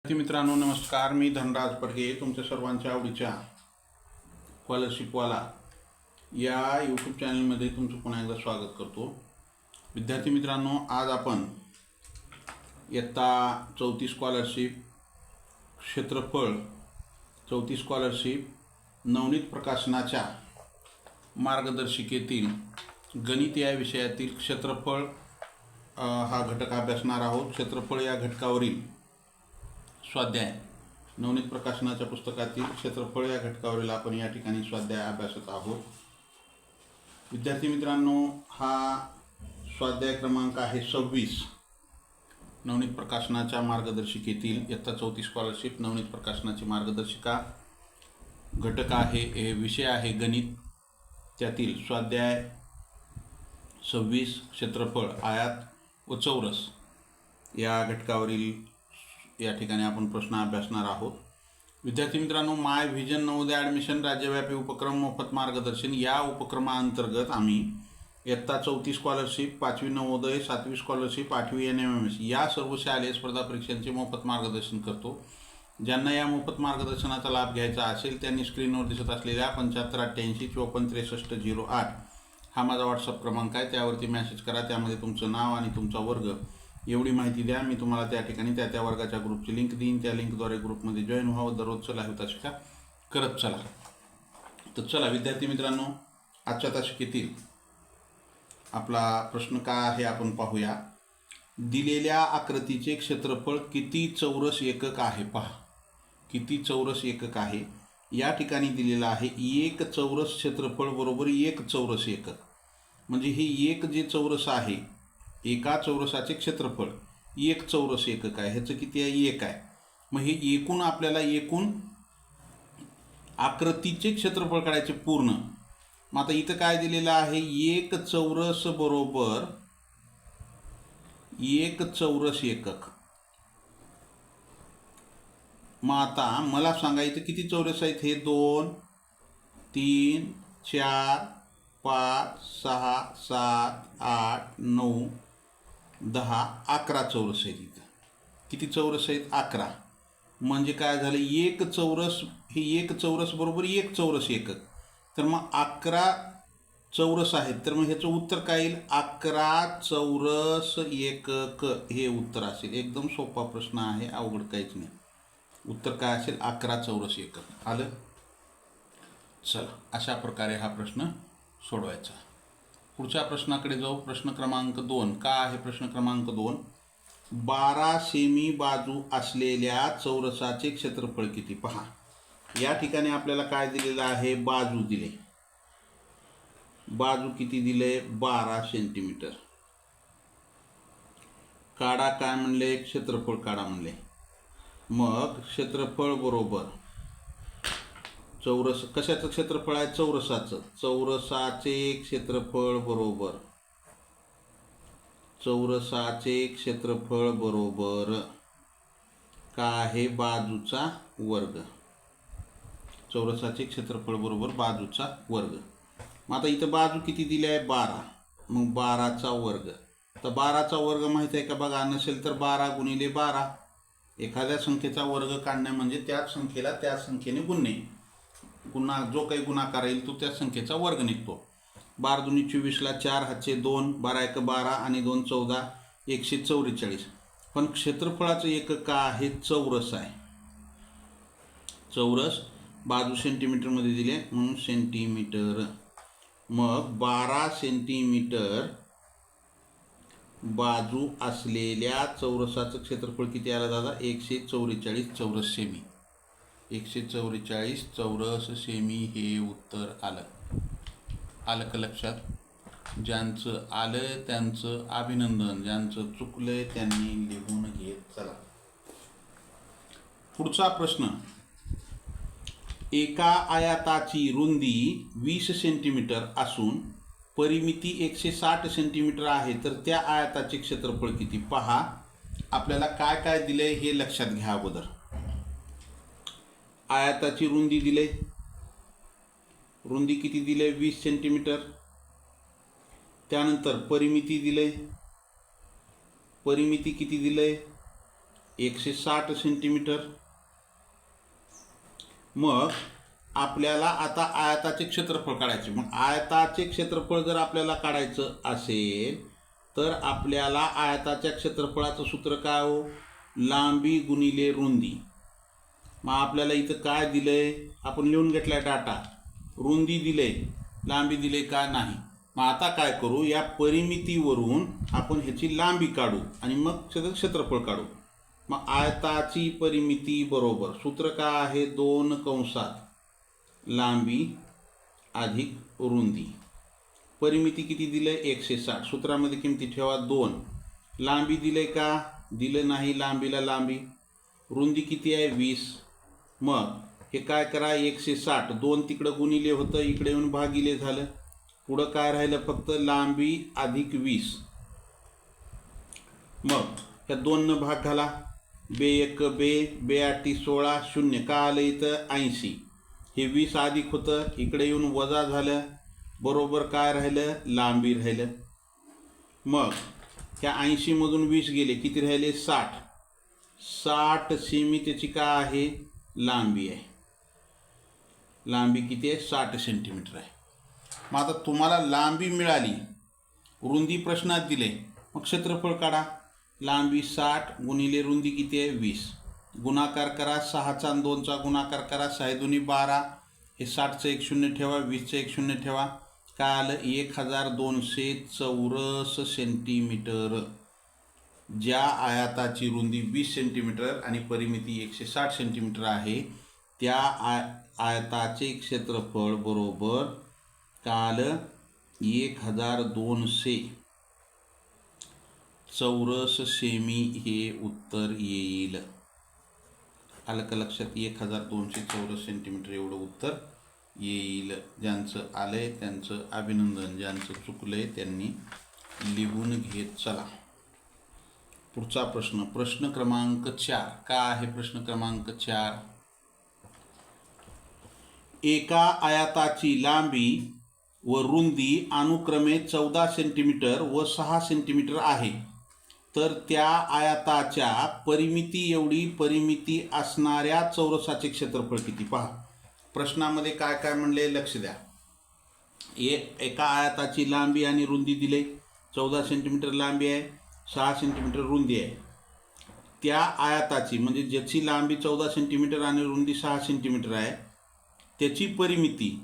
मित्रांनो नमस्कार, मी धनराज परगे तुमच्या सर्वांच्या आवडीच्या स्कॉलरशिपवाला या यूट्यूब चॅनलमध्ये तुमचं पुन्हा एकदा स्वागत करतो. विद्यार्थी मित्रांनो, आज आपण इयत्ता 34 स्कॉलरशिप क्षेत्रफळ 34 स्कॉलरशिप नवनीत प्रकाशनाच्या मार्गदर्शिकेतील गणित या विषयातील क्षेत्रफळ हा घटक अभ्यासणार आहोत. क्षेत्रफळ या घटकावरील स्वाध्याय नवनीत प्रकाशनाच्या पुस्तकातील क्षेत्रफळ या घटकावरील आपण या ठिकाणी स्वाध्याय अभ्यासत आहोत. विद्यार्थी मित्रांनो, हा स्वाध्याय क्रमांक आहे 26 नवनीत प्रकाशनाच्या मार्गदर्शिकेतील इयत्ता 34 स्कॉलरशिप नवनीत प्रकाशनाची मार्गदर्शिका. घटक आहे विषय आहे गणित. त्यातील स्वाध्याय 26 क्षेत्रफळ आयात व चौरस या घटकावरील या ठिकाणी आपण प्रश्न अभ्यासणार आहोत. विद्यार्थी मित्रांनो, माय व्हिजन नवोदय ॲडमिशन राज्यव्यापी उपक्रम मोफत मार्गदर्शन या उपक्रमाअंतर्गत आम्ही इयत्ता 34 स्कॉलरशिप, 5वी नवोदय, 7वी स्कॉलरशिप, 8वी NMMS या सर्व शालेय स्पर्धा परीक्षांचे मोफत मार्गदर्शन करतो. ज्यांना या मोफत मार्गदर्शनाचा लाभ घ्यायचा असेल त्यांनी स्क्रीनवर दिसत असलेल्या 7588546308 हा माझा व्हॉट्सअप क्रमांक आहे. त्यावरती मेसेज करा. त्यामध्ये तुमचं नाव आणि तुमचा वर्ग एवढी माहिती द्या. मी तुम्हाला त्या ठिकाणी त्या वर्गाच्या ग्रुपची लिंक देईन. त्या लिंकद्वारे ग्रुपमध्ये जॉईन व्हावं. दररोजचं लाईव्ह तासिका करत चला. तर चला विद्यार्थी मित्रांनो, आजच्या तासिकेतील आपला प्रश्न काय आहे आपण पाहूया. दिलेल्या आकृतीचे क्षेत्रफळ किती चौरस एकक आहे पहा. किती चौरस एकक आहे या ठिकाणी दिलेलं आहे. एक चौरस क्षेत्रफळ बरोबर एक चौरस एकक. म्हणजे हे एक जे चौरस आहे, एका चौरसाचे क्षेत्रफळ एक चौरस एकक आहे. ह्याचं किती आहे? एक आहे. मग हे एकूण आपल्याला एकूण आकृतीचे क्षेत्रफळ काढायचे पूर्ण. मग आता इथं काय दिलेलं आहे? एक चौरस बरोबर एक चौरस एकक. मग आता मला सांगायचं किती चौरस आहेत हे? 2 3 4 5 6 7 8 9 10 11 चौरस आहेत. इथं किती चौरस आहेत? 11. म्हणजे काय झालं? एक चौरस हे एक चौरस बरोबर एक चौरस एकक. तर मग 11 चौरस आहेत. तर मग ह्याचं उत्तर काय येईल? 11 चौरस एकक हे उत्तर असेल. एकदम सोपा प्रश्न आहे, अवघड काहीच नाही. उत्तर काय असेल? 11 चौरस एकक. आलं? चला, अशा प्रकारे हा प्रश्न सोडवायचा. पुढच्या प्रश्नाकडे जाऊ. प्रश्न क्रमांक 2. का आहे प्रश्न क्रमांक 2? 12 सेमी बाजू असलेल्या चौरसाचे क्षेत्रफळ किती पहा. या ठिकाणी आपल्याला काय दिलेलं आहे? बाजू दिले. बाजू किती दिले? 12 सेंटीमीटर. काढा काय म्हणले? क्षेत्रफळ काढा म्हणले. मग क्षेत्रफळ बरोबर चौरस कशाचं क्षेत्रफळ आहे? चौरसाचं. चौरसाचे क्षेत्रफळ बरोबर चौरसाचे क्षेत्रफळ बरोबर काय आहे? बाजूचा वर्ग. चौरसाचे क्षेत्रफळ बरोबर बाजूचा वर्ग. मग आता इथं बाजू किती दिली आहे? 12. मग 12चा वर्ग. तर 12चा वर्ग माहिती आहे का? बघा, नसेल तर 12 गुणिले 12. एखाद्या संख्येचा वर्ग काढणे म्हणजे त्याच संख्येला त्याच संख्येने गुणणे. जो काही गुणाकार येईल तो त्या संख्येचा वर्ग निघतो. 12 दुनी 24ला 4 हातचे 2, 12 1 12 आणि 2 14 144. पण क्षेत्रफळाचं एकक काय आहे? चौरस आहे. चौरस बाजू सेंटीमीटरमध्ये दिले म्हणून सेंटीमीटर. मग 12 सेंटीमीटर बाजू असलेल्या चौरसाचं क्षेत्रफळ किती आलं दादा? 144 चौरस सेमी. 144 चौरस सेमी हे उत्तर आलं. आलं का लक्षात? ज्यांचं आलं त्यांचं अभिनंदन, ज्यांचं चुकलंय त्यांनी लिहून घेत चला. पुढचा प्रश्न. एका आयताची रुंदी 20 सेंटीमीटर असून परिमिती 160 सेंटीमीटर आहे. तर त्या आयताचे क्षेत्रफळ किती पहा. आपल्याला काय काय दिले हे लक्षात घ्या अगोदर. आयताची रुंदी दिले. रुंदी किती दिले? 20 सेंटीमीटर. त्यानंतर परिमिती दिले. परिमिती किती दिले? 160 सेंटीमीटर. मग आपल्याला आता आयताचे क्षेत्रफळ काढायचे. मग आयताचे क्षेत्रफळ जर आपल्याला काढायचं असेल तर आपल्याला आयताच्या क्षेत्रफळाचं सूत्र काय हो? लांबी गुणिले रुंदी. मग आपल्याला इथं काय दिलंय? आपण लिहून घेतलाय डाटा. रुंदी दिले, लांबी दिले का नाही. मग आता काय करू? या परिमितीवरून आपण ह्याची लांबी काढू आणि मग त्याचं क्षेत्रफळ काढू. मग आयताची परिमिती बरोबर सूत्र काय आहे? 2 कंसात लांबी अधिक रुंदी. परिमिती किती दिले? 160. सूत्रामध्ये किमती ठेवा 2. लांबी दिले का? दिलं नाही. लांबीला लांबी. रुंदी किती आहे? 20. मग हे काय करा? 160. 2 तिकडं गुणिले होतं, इकडे येऊन भागिले झालं. पुढं काय राहिलं? फक्त लांबी अधिक 20. मग ह्या 2 भाग घाला. बे 1 बे, बे 8 16, 0 का आलं इथं? 80. हे 20 अधिक होतं, इकडे येऊन वजा झालं. बरोबर काय राहिलं? लांबी राहिलं. मग ह्या 80 मधून 20 गेले, किती राहिले? 60. 60 सेमी त्याची काय आहे? लांबी आहे. लांबी किती आहे? 60 सेंटीमीटर आहे. मग आता तुम्हाला लांबी मिळाली, रुंदी प्रश्नात दिले, मग क्षेत्रफळ काढा. लांबी 60 गुणिले रुंदी किती आहे? 20. गुणाकार करा. 6चा आणि 2चा गुणाकार करा. 6 दुनी 12. हे 60चं एक शून्य ठेवा, 20चं एक शून्य ठेवा. काय आलं? 1200 चौरस सेंटीमीटर. ज्या आयताची रुंदी 20 सेंटीमीटर आणि परिमिती 160 सेंटीमीटर आहे, त्या आयताचे क्षेत्रफळ बरोबर काय आलं? 1200 चौरस सेमी हे उत्तर येईल. आलं का लक्षात? 1200 चौरस सेंटीमीटर एवढं उत्तर येईल. ज्यांचं आलंय त्यांचं अभिनंदन. ज्यांचं चुकलंय त्यांनी लिहून घेत चला. पुढचा प्रश्न, प्रश्न क्रमांक 4. काय आहे प्रश्न क्रमांक 4? एका आयताची लांबी व रुंदी अनुक्रमे 14 सेंटीमीटर व 6 सेंटीमीटर आहे, तर त्या आयताच्या परिमिती एवढी परिमिती असणाऱ्या चौरसाचे क्षेत्रफळ किती? पहा प्रश्नामध्ये काय काय म्हणले, लक्ष द्या. एका आयताची लांबी आणि रुंदी दिले. 14 सेंटीमीटर लांबी आहे, 6 सेंटीमीटर रुंदी आहे. त्या आयताची म्हणजे ज्याची लांबी 14 सेंटीमीटर आणि रुंदी 6 सेंटीमीटर आहे, त्याची परिमिती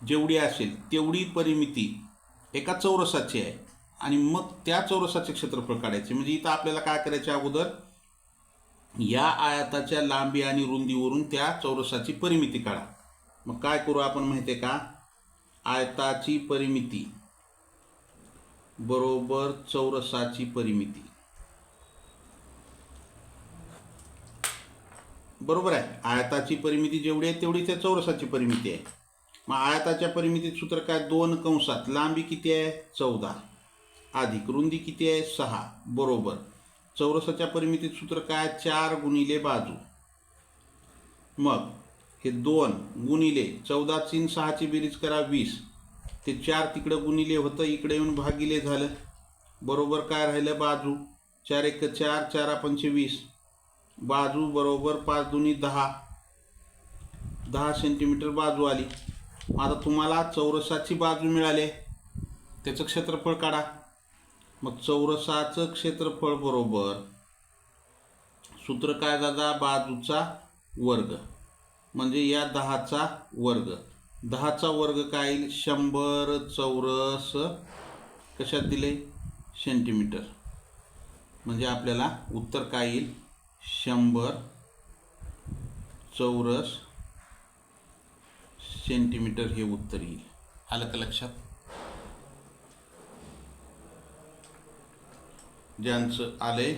जेवढी असेल तेवढी परिमिती एका चौरसाची आहे आणि मग त्या चौरसाचे क्षेत्रफळ काढायचे. म्हणजे इथं आपल्याला काय करायचे? अगोदर या आयताच्या लांबी आणि रुंदीवरून त्या चौरसाची परिमिती काढा. मग काय करू आपण माहिती आहे का? आयताची परिमिती बरोबर चौरसाची परिमिती. बरोबर आहे. आयताची परिमिती जेवढी आहे तेवढी त्या चौरसाची परिमिती आहे. मग आयताच्या परिमितीत सूत्र काय? 2 कंसात लांबी किती आहे? 14 अधिक रुंदी किती आहे? 6 बरोबर चौरसाच्या परिमितीत सूत्र काय? 4 गुणिले बाजू. मग हे 2 गुणिले 14ची आणि 6ची बेरीज करा 20. ते 4 तिकडं गुणिले होतं, इकडे येऊन भागिले झालं. बरोबर काय राहिलं? बाजू. 4 1 4, 4 5 20. बाजू बरोबर 5 दुनी 10. 10 सेंटीमीटर बाजू आली. आता तुम्हाला चौरसाची बाजू मिळाली, त्याचं क्षेत्रफळ काढा. मग चौरसाचं क्षेत्रफळ बरोबर सूत्र काय दादा? बाजूचा वर्ग म्हणजे या 10चा वर्ग. 10चा वर्ग काय येईल? 100 चौरस कशात दिले? सेंटीमीटर. म्हणजे आपल्याला उत्तर काय येईल? 100 चौरस सेंटीमीटर हे उत्तर येईल. आलं का लक्षात? ज्यांचं आले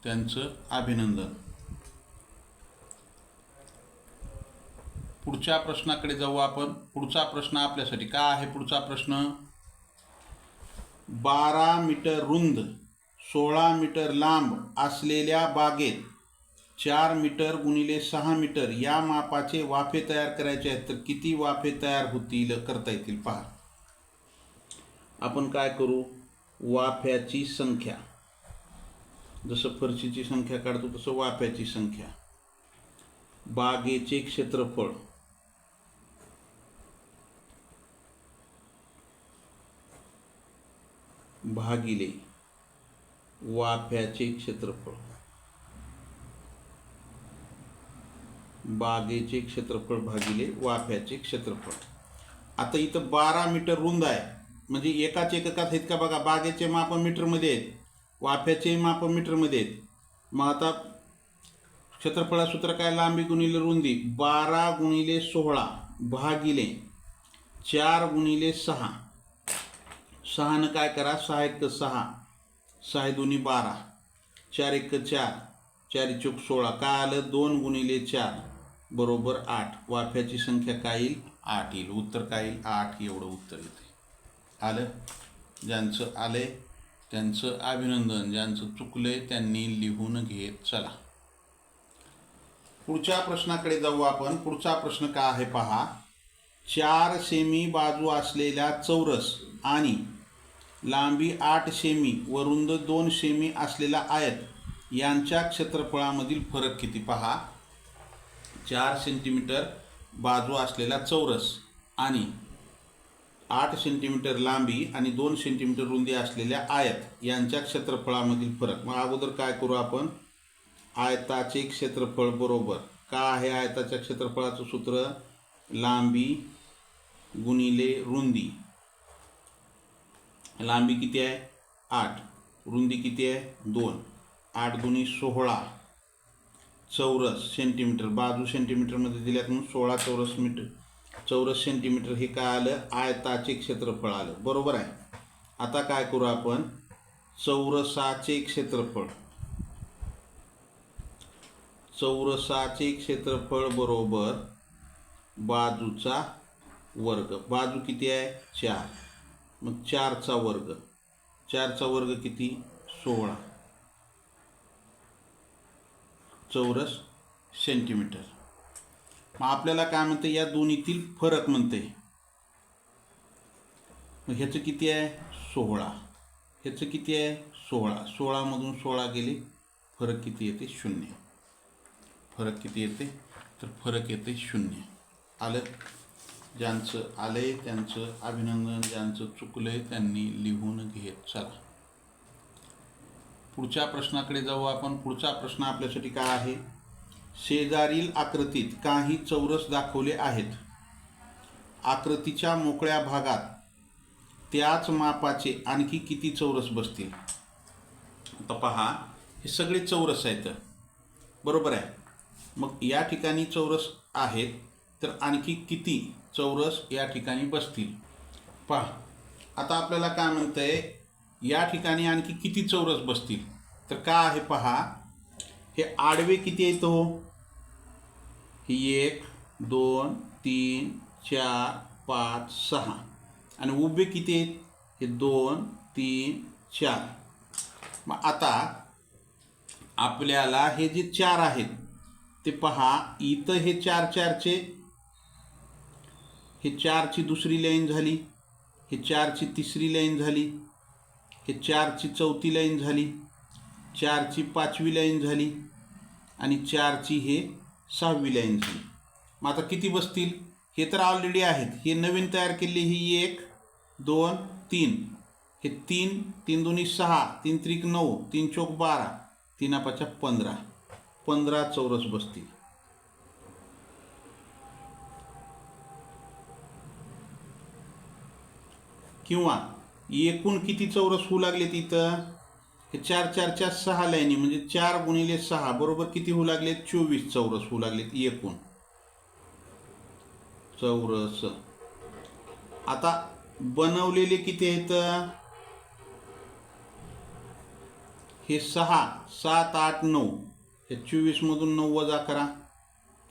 त्यांचं अभिनंदन. पुढच्या प्रश्नाकडे जाऊ आपण. पुढचा प्रश्न आपल्यासाठी काय आहे? पुढचा प्रश्न 12 मीटर रुंद 16 मीटर लांब असलेल्या बागेत 4 मीटर गुणिले 6 मीटर या मापाचे वाफे तयार करायचे आहेत, तर किती वाफे तयार होतील करता येतील? पहा आपण काय करू? वाफ्याची संख्या जसं फरशीची संख्या काढतो तसं वाफ्याची संख्या. बागेचे क्षेत्रफळ भागिले वाफ्याचे क्षेत्रफळ. बागेचे क्षेत्रफळ भागिले वाफ्याचे क्षेत्रफळ. आता इथं 12 मीटर रुंद आहे, म्हणजे एकाच एककात आहेत का बघा. बागेचे माप मीटरमध्ये आहेत, वाफ्याचे माप मीटरमध्ये आहेत. मग आता क्षेत्रफळा सूत्र काय, लांबी गुणिले रुंदी. 12 गुणिले 16 भागिले 4 गुणिले 6. 6 न काय करा, 6 1 6, 6 2 12, 4 1 4, 4 चौक 16. काय आलं, 2 गुणिले 4 बरोबर 8. वाफ्याची संख्या काय येईल, 8 येईल. उत्तर काय येईल, 8 एवढं उत्तर येते. आलं. ज्यांचं आले त्यांचं अभिनंदन, ज्यांचं चुकले त्यांनी लिहून घेत चला. पुढच्या प्रश्नाकडे जाऊ आपण. पुढचा प्रश्न काय आहे पहा. 4 सेमी बाजू असलेल्या चौरस आणि लांबी 8 सेमी व रुंद 2 सेमी असलेला आयत यांच्या क्षेत्रफळामधील फरक किती पहा. 4 सेंटीमीटर बाजू असलेला चौरस आणि 8 सेंटीमीटर लांबी आणि 2 सेंटीमीटर रुंदी असलेल्या आयत यांच्या क्षेत्रफळामधील फरक. मग अगोदर काय करू आपण, आयताचे क्षेत्रफळ बरोबर काय आहे, आयताच्या क्षेत्रफळाचं सूत्र लांबी गुणिले रुंदी. लांबी किती आहे 8, रुंदी किती आहे 2, 8 दुनी 16. चौरस सेंटीमीटर, बाजू सेंटीमीटरमध्ये दिल्यात म्हणून 16 चौरस मीटर, चौरस सेंटीमीटर हे काय आलं, आयताचे क्षेत्रफळ आलं. बरोबर आहे. आता काय करू आपण, चौरसाचे क्षेत्रफळ. चौरसाचे क्षेत्रफळ बरोबर बाजूचा वर्ग. बाजू किती आहे 4, मग 4चा वर्ग. 4चा वर्ग किती 16 चौरस सेंटीमीटर. मग आपल्याला काय म्हणते, या दोन्हीतील फरक म्हणते. मग ह्याचं किती आहे 16, ह्याचं किती आहे 16. 16 मधून 16 गेले, फरक किती येते 0. फरक किती येते, तर फरक येते 0. आलं. ज्यांचं आले त्यांचं अभिनंदन, ज्यांचं चुकले त्यांनी लिहून घेत चला. पुढच्या प्रश्नाकडे जाऊ आपण. पुढचा प्रश्न आपल्यासाठी काय आहे, शेजारील आकृतीत काही चौरस दाखवले आहेत. आकृतीच्या मोकळ्या भागात त्याच मापाचे आणखी किती चौरस बसतील. आता पहा, हे सगळे चौरस आहेत, बरोबर आहे. मग या ठिकाणी चौरस आहेत, तर आणखी किती चौरस या ठिकाणी बसतील. पहा, आता आपल्याला काय म्हणतंय, या ठिकाणी आणखी किती चौरस बसतील. तर काय आहे पहा, हे आडवे किती आहेत हो, हे 1 2 3 4 5 6. आणि उभे किती आहेत, हे 2 3 4. मग आता आपल्याला हे जे 4 आहेत ते पहा, इथं हे 4 4चे, हे 4ची दुसरी लाईन झाली, हे 4ची तिसरी लाईन झाली, हे 4ची चौथी लाईन झाली, 4ची 5वी लाईन झाली आणि 4ची हे 6वी लाईन झाली. मग आता किती बसतील, हे तर ऑलरेडी आहेत. हे नवीन तयार केलेली ही 1 2 3, हे 3 3 2 6, 3 3 9, 3 चौक 12, 3 5 15. 15 चौरस बसतील. किंवा एकूण किती चौरस होऊ लागले तिथं, हे 4 4 च्या 6 लाईनी, म्हणजे 4 गुणिले 6 बरोबर किती होऊ लागले, 24 चौरस होऊ लागलेत एकूण चौरस. आता बनवलेले किती आहेत, हे 6 7 8 9, हे 24 मधून 9 वजा करा,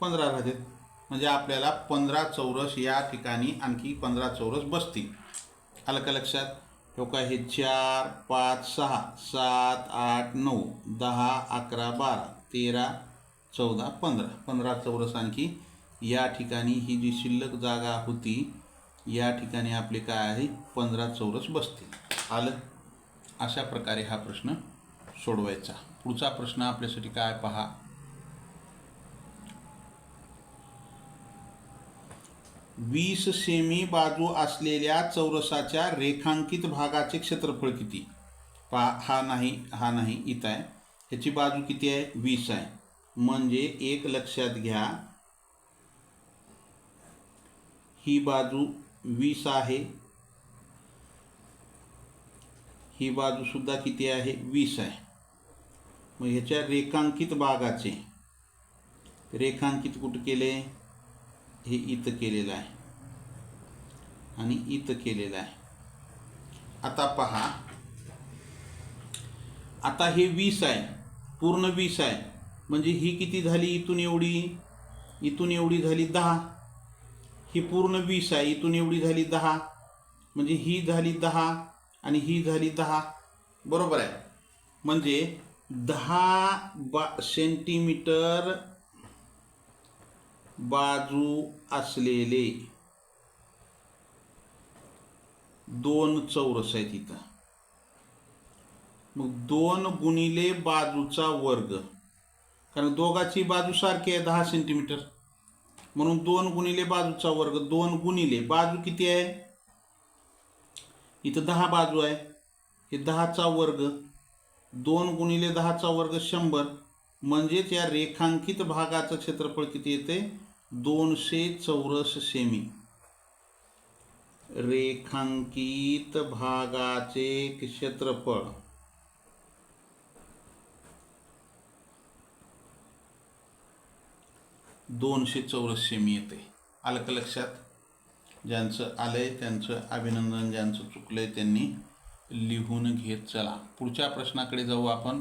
15 राहतात. म्हणजे आपल्याला 15 चौरस या ठिकाणी आणखी 15 चौरस बसतील. आलं का लक्षात. हो का, हे 4 5 6 7 8 9 10 11 12 13 14 15. 15 चौरस आणखी या ठिकाणी, ही जी शिल्लक जागा होती या ठिकाणी आपले काय आहे 15 चौरस बसतील. आलं. अशा प्रकारे हा प्रश्न सोडवायचा. पुढचा प्रश्न आपल्यासाठी काय पहा. 20 सेमी बाजू असलेल्या चौरसाच्या रेखांकित भागाचे क्षेत्रफळ किती? पहा, हा नाही इथं आहे. ह्याची बाजू किती आहे? 20 आहे. म्हणजे एक लक्षात घ्या, ही बाजू 20 आहे, ही बाजू सुद्धा किती आहे? 20 आहे. मग ह्याच्या रेखांकित भागाचे रेखांकित कुठं केले? हे इथं केलेलं आहे आणि इथं केलेलं आहे. आता पहा, आता हे 20 आहे, पूर्ण 20 आहे. म्हणजे ही किती झाली? इथून एवढी झाली 10. ही पूर्ण 20 आहे, इथून एवढी झाली 10. म्हणजे ही झाली 10 आणि ही झाली 10. बरोबर आहे. म्हणजे 10 सेंटीमीटर बाजू असलेले 2 चौरस आहेत इथं. मग 2 गुणिले बाजूचा वर्ग, कारण दोघाची बाजू सारखी आहे 10 सेंटीमीटर, म्हणून 2 गुणिले बाजूचा वर्ग. 2 गुणिले बाजू किती आहे? इथं 10 बाजू आहे, हे 10चा वर्ग. 2 गुणिले 10चा वर्ग 100. म्हणजेच या रेखांकित भागाचं क्षेत्रफळ किती येते? 200 चौरस सेमी. रेखांकित भागाचे क्षेत्रफळ 200 चौरस सेमी येते. आलं का लक्षात? ज्यांचं आलंय त्यांचं अभिनंदन, ज्यांचं चुकलंय त्यांनी लिहून घेत चला. पुढच्या प्रश्नाकडे जाऊ आपण.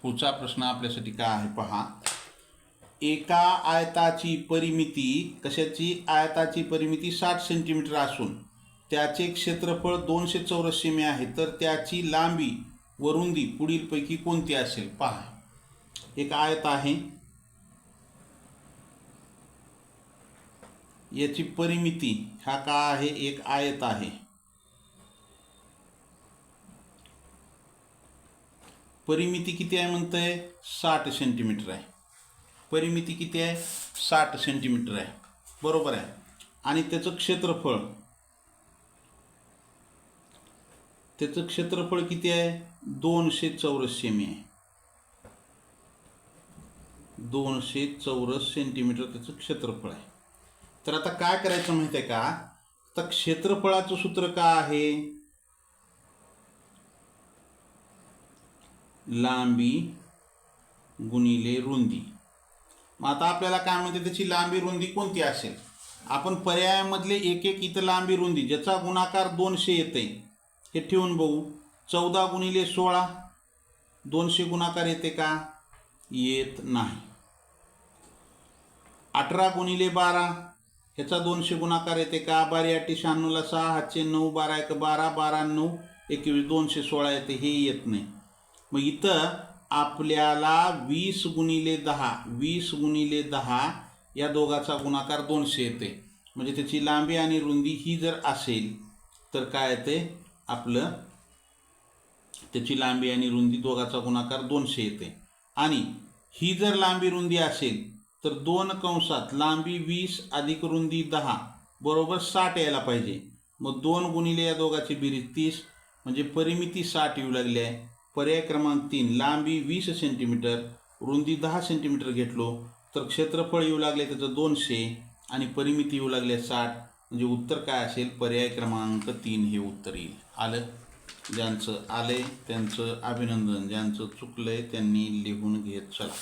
पुढचा प्रश्न आपल्यासाठी काय आहे पहा. एका आयताची परिमिती, कशाची? आयताची परिमिती 60 सेंटीमीटर असून त्याचे क्षेत्रफळ 200 चौरस सेमी आहे, तर त्याची लांबी व रुंदी पुढीलपैकी कोणती असेल? पहा, एक आयत आहे, याची परिमिती हा काय आहे? एक आयत आहे. परिमिती किती आहे म्हणतंय? 60 सेंटीमीटर आहे. परिमिती किती आहे? 60 सेंटीमीटर आहे. बरोबर आहे. आणि त्याचं क्षेत्रफळ किती आहे? 200 चौरस सेमी आहे. 200 चौरस सेंटीमीटर त्याचं क्षेत्रफळ आहे. तर आता काय करायचं माहिती आहे का? तर क्षेत्रफळाचं सूत्र काय आहे? लांबी गुणिले रुंदी. मग आता आपल्याला काय म्हणते, त्याची लांबी रुंदी कोणती असेल? आपण पर्यायामधले एक इथं लांबी रुंदी ज्याचा गुणाकार 200 येते हे ठेवून बघू. 14 गुणिले 16 200 गुणाकार येते का? येत नाही. 18 गुणिले 12 ह्याचा 200 गुणाकार येते का? 12×8 = 96, 6 हातचे 9, 12×1 = 12, 12×9 = 21, 216 येते. हे येत नाही. मग इथं आपल्याला 20 गुणिले 10 या दोघाचा गुणाकार 200 येते. म्हणजे त्याची लांबी आणि रुंदी ही जर असेल तर काय येते आपलं? त्याची लांबी आणि रुंदी दोघाचा गुणाकार 200 येते. आणि ही जर लांबी रुंदी असेल तर 2 कंसात लांबी 20 अधिक रुंदी 10 बरोबर 60 यायला पाहिजे. मग 2 गुणिले या दोघाची बेरीज 30, म्हणजे परिमिती 60 येऊ लागली आहे. पर्याय क्रमांक 3, लांबी 20 सेंटीमीटर, रुंदी 10 सेंटीमीटर घेतलो तर क्षेत्रफळ येऊ लागले त्याचं 200 आणि परिमिती येऊ लागले 60. म्हणजे उत्तर काय असेल? पर्याय क्रमांक 3 हे उत्तर येईल. आलं? ज्यांचं आलंय त्यांचं अभिनंदन, ज्यांचं चुकलंय त्यांनी लिहून घेत चला.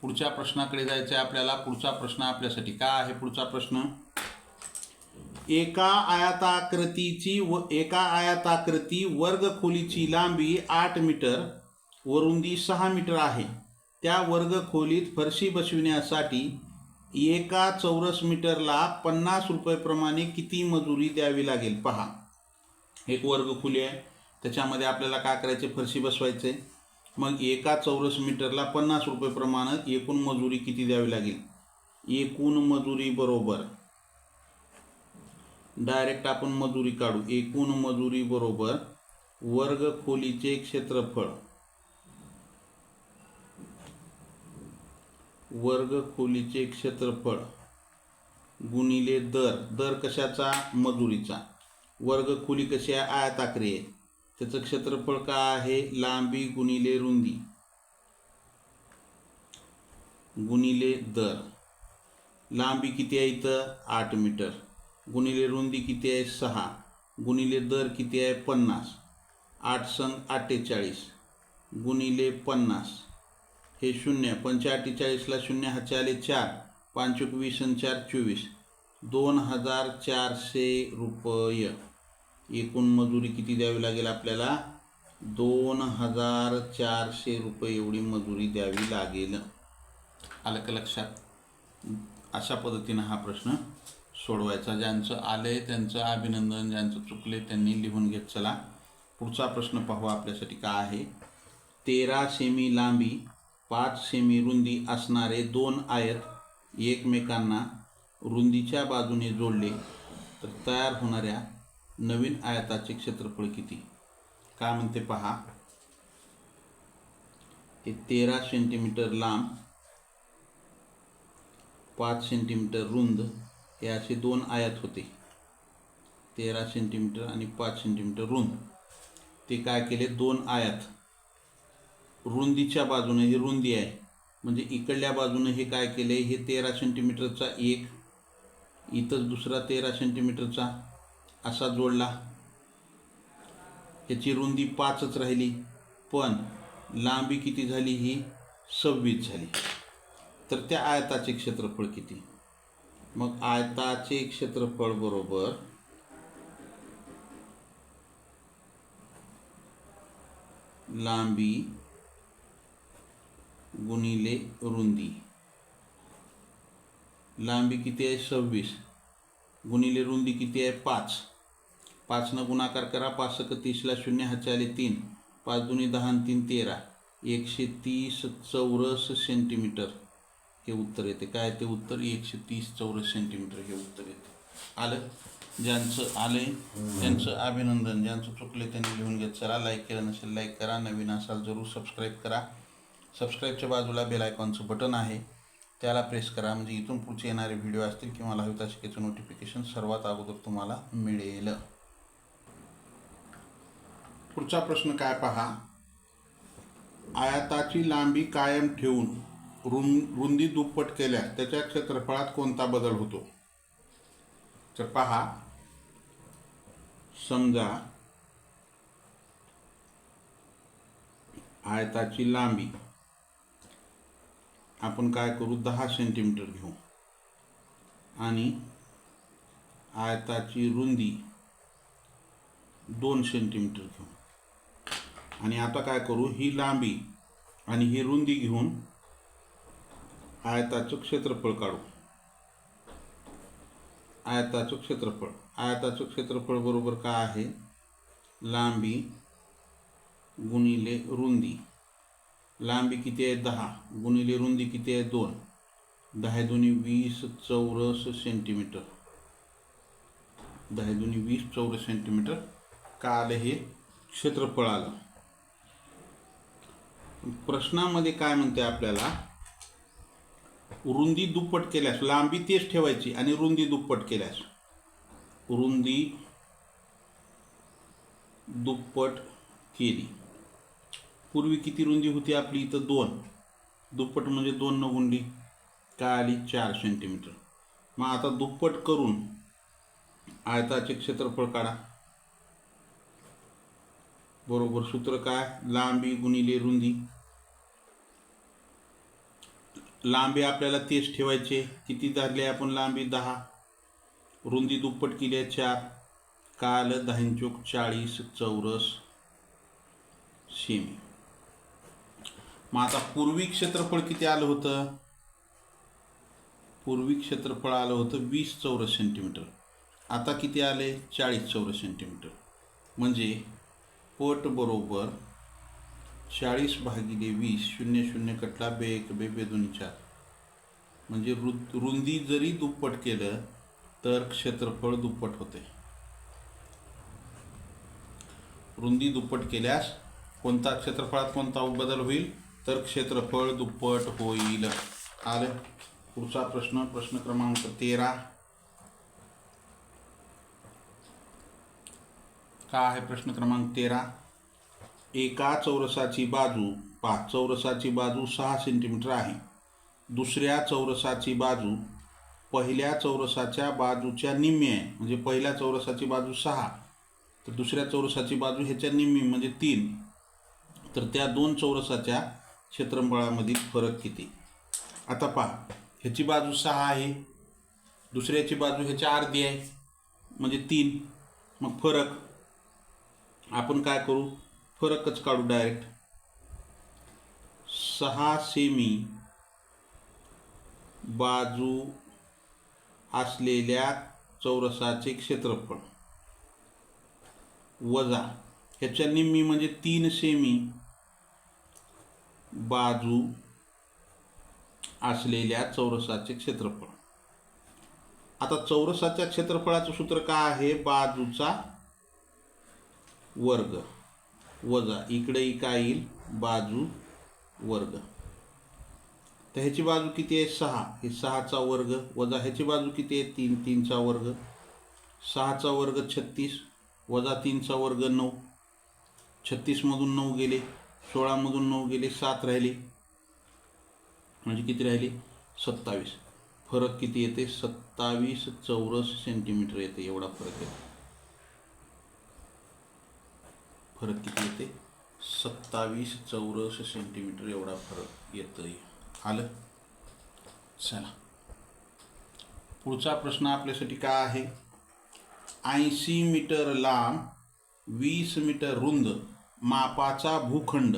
पुढच्या प्रश्नाकडे जायचं आहे आपल्याला. पुढचा प्रश्न आपल्यासाठी काय आहे? पुढचा प्रश्न, एका आयताकृती वर्गखोलीची लांबी 8 मीटर व रुंदी 6 मीटर आहे. त्या वर्गखोलीत फरशी बसविण्यासाठी एका चौरस मीटरला 50 रुपये प्रमाणे किती मजुरी द्यावी लागेल? पहा, एक वर्गखोली आहे, त्याच्यामध्ये आपल्याला काय करायचे? फरशी बसवायचे. मग एका चौरस मीटरला 50 रुपये प्रमाणे एकूण मजुरी किती द्यावी लागेल? एकूण मजुरी बरोबर डायरेक्ट आपण मजुरी काढू. एकूण मजुरी बरोबर वर्ग खोलीचे क्षेत्रफळ, वर्ग खोलीचे क्षेत्रफळ गुणिले दर, दर कशाचा? मजुरीचा. वर्ग खोली कशी आहे? आयताकृती आहे. त्याचं क्षेत्रफळ काय आहे? लांबी गुणिले रुंदी गुणिले दर. लांबी किती आहे इथं? 8 मीटर गुणिले रुंदी किती आहे? 6 गुणिले दर किती आहे? 50. 8 संग 48 गुणिले 50. हे 0, 45ला 0 हातचे आले 4, 5 20 आणि 4 24, 2400 रुपये. एकूण मजुरी किती द्यावी लागेल आपल्याला? 2400 रुपये एवढी मजुरी द्यावी लागेल. आलं का लक्षात? अशा पद्धतीनं हा प्रश्न सोडवायचा. ज्यांचं आलंय त्यांचं अभिनंदन, ज्यांचं चुकले त्यांनी लिहून घेत चला. पुढचा प्रश्न पाहू आपल्यासाठी काय आहे. 13 सेमी लांबी 5 सेमी रुंदी असणारे दोन आयत एकमेकांना रुंदीच्या बाजूने जोडले तर तयार होणाऱ्या नवीन आयताचे क्षेत्रफळ किती? काय म्हणते पहा. हे 13 सेंटीमीटर लांब 5 सेंटीमीटर रुंद हे असे दोन आयत होते. 13 सेंटीमीटर आणि 5 सेंटीमीटर रुंद. ते काय केले? दोन आयत रुंदीच्या बाजूने, ही रुंदी आहे म्हणजे इकडल्या बाजूने हे काय केले? हे 13 सेंटीमीटरचा एक, इथंच दुसरा 13 सेंटीमीटरचा असा जोडला. याची रुंदी 5च राहिली पण लांबी किती झाली? ही 26 झाली. तर त्या आयताचे क्षेत्रफळ किती? मग आयताचे क्षेत्रफळ बरोबर लांबी गुणिले रुंदी. लांबी किती आहे? 26 गुणिले रुंदी किती आहे? 5. 5 गुणाकार करा. 5 × 30ला 0 हातचे आले 3, 5 दूनी 10 आणि 3 13, 130 चौरस सेंटीमीटर हे उत्तर येते. काय ते उत्तर? 130 चौरस सेंटीमीटर हे उत्तर येते. आलं? ज्यांचं आले त्यांचं अभिनंदन, ज्यांचं चुकले त्यांनी लिहून घेत चला. लाईक केलं नसेल लाईक करा, नवीन असाल जरूर सबस्क्राईब करा. सबस्क्राईबच्या बाजूला बेल आयकॉनचं बटन आहे त्याला प्रेस करा म्हणजे इथून पुढचे येणारे व्हिडिओ असतील किंवा लाईव्ह शिकायचं नोटिफिकेशन सर्वात अगोदर तुम्हाला मिळेल. पुढचा प्रश्न काय पहा. आयताची लांबी कायम ठेवून रुंदी दुप्पट केल्यास त्याच्या क्षेत्रफळात कोणता बदल होतो? तर पहा, समजा आयताची लांबी आपण काय करू? 10 सेंटीमीटर घेऊ आणि आयताची रुंदी 2 सेंटीमीटर घेऊ. आणि आता काय करू? ही लांबी आणि ही रुंदी घेऊन आयताचं क्षेत्रफळ काढू. आयताचं क्षेत्रफळ बरोबर काय आहे? लांबी गुणिले रुंदी. लांबी किती आहे? 10 गुणिले रुंदी किती आहे? 2. 10 दूनी 20 चौरस सेंटीमीटर. 10 दूनी 20 चौरस सेंटीमीटर का आलं? हे क्षेत्रफळ आलं. प्रश्नामध्ये काय म्हणते आपल्याला? रुंदी दुप्पट केल्यास, लांबी तेच ठेवायची आणि रुंदी दुप्पट केल्यास, रुंदी दुप्पट केली. पूर्वी किती रुंदी होती आपली? इथं 2. दुप्पट म्हणजे 2 न गुणली काय आली? 4 सेंटीमीटर. मग आता दुप्पट करून आयताचे क्षेत्रफळ काढा. बरोबर सूत्र काय? लांबी गुणिले रुंदी. लांबी आपल्याला तेच ठेवायचे. किती धरले आपण? लांबी 10, रुंदी दुप्पट केली आहे 4. काय आलं? 10 × 40 चौरस सेमी. मग आता पूर्वी क्षेत्रफळ किती आलं होतं? पूर्वी क्षेत्रफळ आलं होतं 20 चौरस सेंटीमीटर. आता किती आले? 40 चौरस सेंटीमीटर. म्हणजे पट बरोबर 40 भागिले 20, 0 0 कटला, 2 1 2 2 2 4. म्हणजे रुंदी जरी दुप्पट केलं तर क्षेत्रफळ दुप्पट होते. रुंदी दुप्पट केल्यास कोणता क्षेत्रफळात कोणता बदल होईल, तर क्षेत्रफळ दुप्पट होईल. आलं. पुढचा प्रश्न, प्रश्न क्रमांक 13. का आहे प्रश्न क्रमांक 13? एका चौरसाची बाजू चौरसाची बाजू 6 सेंटीमीटर आहे. दुसऱ्या चौरसाची बाजू पहिल्या चौरसाच्या बाजूच्या निम्मी आहे. म्हणजे पहिल्या चौरसाची बाजू 6 तर दुसऱ्या चौरसाची बाजू ह्याच्या निम्मी म्हणजे 3. तर त्या दोन चौरसाच्या क्षेत्रफळामधील फरक किती? आता पहा, ह्याची बाजू 6 आहे, दुसऱ्याची बाजू ह्याच्या अर्धी आहे म्हणजे 3. मग फरक आपण काय करू, फरकच काढू डायरेक्ट. 6 सेमी बाजू असलेल्या चौरसाचे क्षेत्रफळ वजा ह्याच्या निम्मी म्हणजे 3 सेमी बाजू असलेल्या चौरसाचे क्षेत्रफळ. आता चौरसाच्या क्षेत्रफळाचं सूत्र काय आहे? बाजूचा वर्ग वजा इकडे काय येईल, बाजू वर्ग. तर ह्याची बाजू किती आहे? 6. हे 6चा वर्ग वजा ह्याची बाजू किती आहे? 3. 3चा वर्ग. 6चा वर्ग 36 वजा 3चा वर्ग 9. 36 मधून 9 गेले, 16 मधून 9 गेले, 7 राहिले म्हणजे किती राहिले? 27. फरक किती येते? 27 चौरस सेंटीमीटर येते. एवढा फरक येतो. फरक किती येते? 27 चौरस सेंटीमीटर एवढा फरक येतोय. आलं. चला, पुढचा प्रश्न आपल्यासाठी काय आहे? 80 मीटर लांब 20 मीटर रुंद मापाचा भूखंड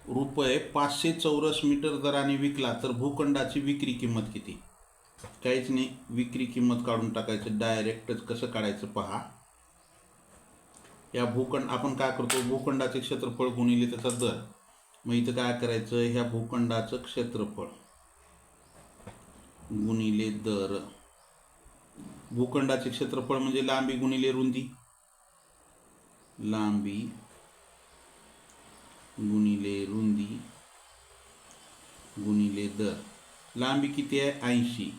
रुपये 500 चौरस मीटर दराने विकला तर भूखंडाची विक्री किंमत किती? काहीच नाही, विक्री किंमत काढून टाकायचं. डायरेक्टच कसं काढायचं पहा. या भूखंड आपण काय करतो, भूखंडाचे क्षेत्रफळ गुणिले त्याचा दर. मग इथं काय करायचं, ह्या भूखंडाचं क्षेत्रफळ गुणिले दर. भूखंडाचे क्षेत्रफळ म्हणजे लांबी गुणिले रुंदी, लांबी गुणिले रुंदी गुणिले दर. लांबी किती आहे? 80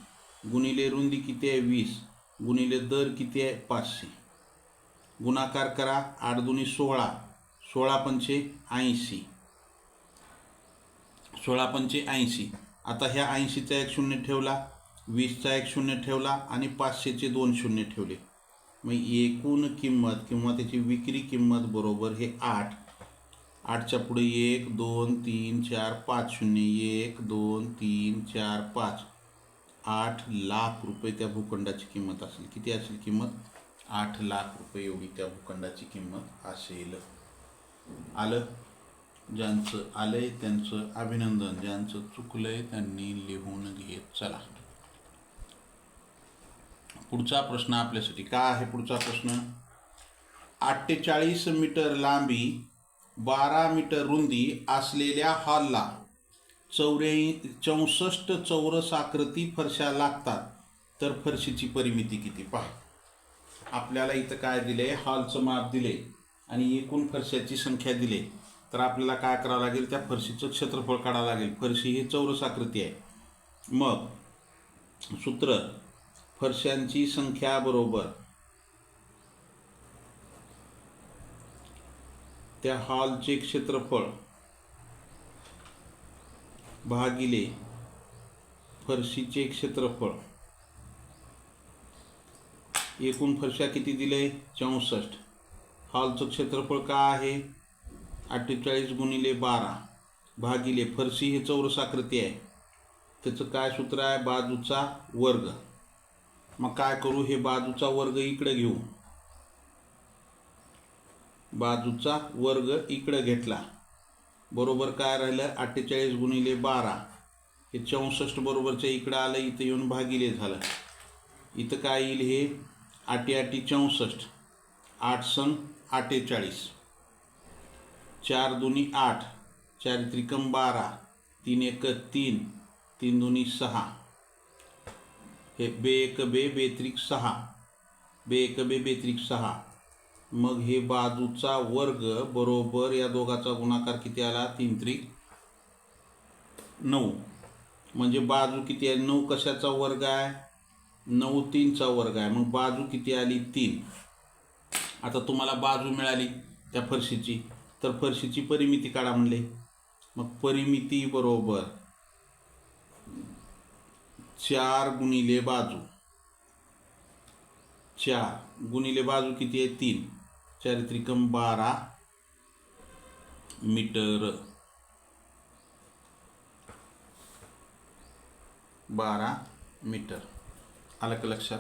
गुणिले रुंदी किती आहे? 20 गुणिले दर किती आहे? 500. गुणाकार करा. 8 दुनी 16, 16 पंचे 80, 16 पंचे 80. आता ह्या 80चा एक शून्य ठेवला, 20चा एक शून्य ठेवला आणि 500चे 2 शून्य ठेवले. मग एकूण किंमत किंवा त्याची विक्री किंमत बरोबर हे 8. 8च्या पुढे 1 2 3 4 5 शून्य. 1 2 3 4 5. 8 लाख रुपये त्या भूखंडाची किंमत असेल. किती असेल किंमत? 8 लाख रुपये एवढी त्या भूखंडाची किंमत असेल. आलं. ज्यांचं आलंय त्यांचं अभिनंदन, ज्यांचं चुकलंय त्यांनी लिहून घेत चला. पुढचा प्रश्न आपल्यासाठी काय आहे? पुढचा प्रश्न 48 मीटर लांबी 12 मीटर रुंदी असलेल्या हॉलला 64 चौरस आकृती फरशा लागतात तर फरशीची परिमिती किती? पहा, आपल्याला इथं काय दिले? हॉलचं माप दिले आणि एकूण फरशाची संख्या दिले. तर आपल्याला काय करावं लागेल? त्या फरशीचं क्षेत्रफळ काढावं लागेल. फरशी ही चौरस आकृती आहे. मग सूत्र, फरशांची संख्या बरोबर त्या हॉलचे क्षेत्रफळ भागिले फरशीचे क्षेत्रफळ. एकूण फरशा किती दिले? 64. हॉलचं क्षेत्रफळ काय आहे? 48 गुणिले 12 भागिले फरशी ही चौरस आकृती आहे. त्याचं काय सूत्र आहे? बाजूचा वर्ग. मग काय करू? हे बाजूचा वर्ग इकडे घेऊ. बाजूचा वर्ग इकडे घेतला बरोबर काय राहिलं? 48 गुणिले 12 हे 64 बरोबरच्या इकडं आलं. इथं येऊन भागिले झालं. इथं काय येईल? हे 8 8 64, 8 संग 48, 4 दुनी 8, 4 त्रिकम 12, 3 1 3, 3 दुनी 6, हे बे 1 बे त्रिक 6, बे 1 बे त्रिक 6, मग हे बाजूचा वर्ग बरोबर या दोघाचा गुणाकार किती आला 3 त्रिक 9. म्हणजे बाजू किती आहे 9 कशाचा वर्ग आहे 9 3चा वर्ग आहे. मग बाजू किती आली 3. आता तुम्हाला बाजू मिळाली त्या फरशीची तर फरशीची परिमिती काढा म्हणले. मग परिमिती बरोबर 4 गुणिले बाजू 4 गुणिले बाजू किती आहे 3 4 त्रिकम 12 मीटर 12 मीटर. आलं का लक्षात.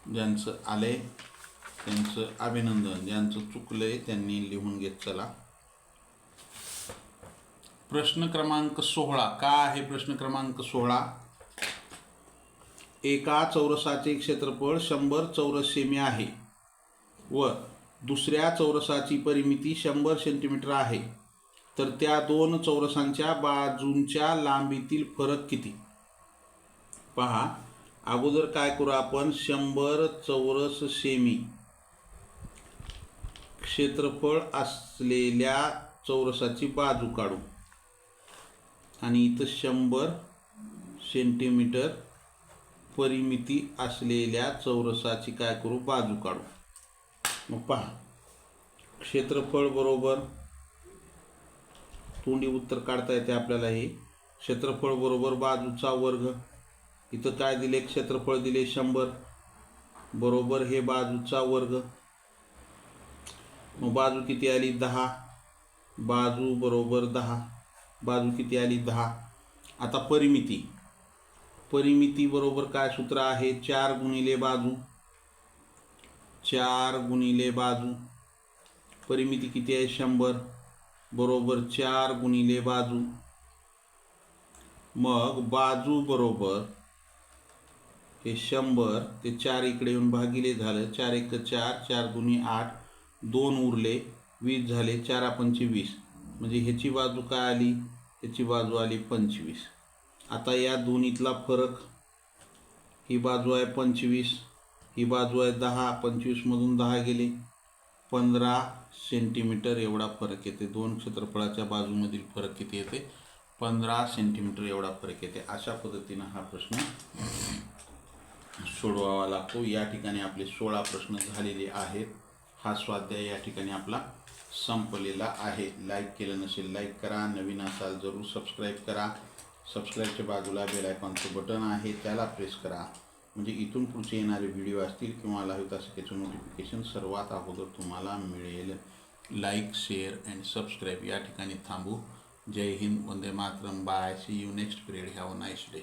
ज्यांचं आले त्यांचं अभिनंदन, ज्यांचं चुकलंय त्यांनी लिहून घेत चला. प्रश्न क्रमांक 16. का आहे प्रश्न क्रमांक 16. एका चौरसाचे क्षेत्रफळ 100 चौरस सेमी आहे व दुसऱ्या चौरसाची परिमिती 100 सेंटीमीटर आहे, तर त्या दोन चौरसांच्या बाजूंच्या लांबीतील फरक किती. पहा, अगोदर काय करू आपण 100 चौरस सेमी क्षेत्रफळ असलेल्या चौरसाची बाजू काढू आणि इथं 100 सेंटीमीटर परिमिती असलेल्या चौरसाची काय करू बाजू काढू. मग पहा, क्षेत्रफळ बरोबर तोंडी उत्तर काढता येते आपल्याला. हे क्षेत्रफळ बरोबर बाजूचा वर्ग. इथं काय दिले क्षेत्रफळ दिले 100 बरोबर हे बाजूचा वर्ग. मग बाजू किती आली 10. बाजू बरोबर 10. बाजू किती आली 10. आता परिमिती बरोबर काय सूत्र आहे 4 गुणिले बाजू 4 गुणिले बाजू. परिमिती किती आहे 100 बरोबर 4 गुणिले बाजू. मग बाजू बरोबर हे 100 ते 4 इकडे येऊन भागिले झालं. 4 1 4 4 दुनी 8 2 उरले 20 झाले. 4 पंचे 20 म्हणजे ह्याची बाजू काय आली ह्याची बाजू आली 25. आता या दोन्हीतला फरक, ही बाजू आहे 25 ही बाजू आहे 10. 25 मधून 10 गेले 15 सेंटीमीटर एवढा फरक येते. दोन क्षेत्रफळाच्या बाजूमधील फरक किती येते 15 सेंटीमीटर एवढा फरक येते. अशा पद्धतीनं हा प्रश्न सोडवावा लागतो. या ठिकाणी आपले 16 प्रश्न झालेले आहेत. हा स्वाध्याय या ठिकाणी आपला संपलेला आहे. लाईक केलं नसेल लाईक करा, नवीन असाल जरूर सबस्क्राईब करा. सबस्क्राईबच्या बाजूला बेल आयकॉनचं बटन आहे त्याला प्रेस करा, म्हणजे इथून पुढचे येणारे व्हिडिओ असतील किंवा लाईव्ह तासिकेचं नोटिफिकेशन सर्वात अगोदर तुम्हाला मिळेल. Like share and subscribe. या ठिकाणी थांबू. जय हिंद, वंदे मातरम. Bye. See you next period. Have a nice day.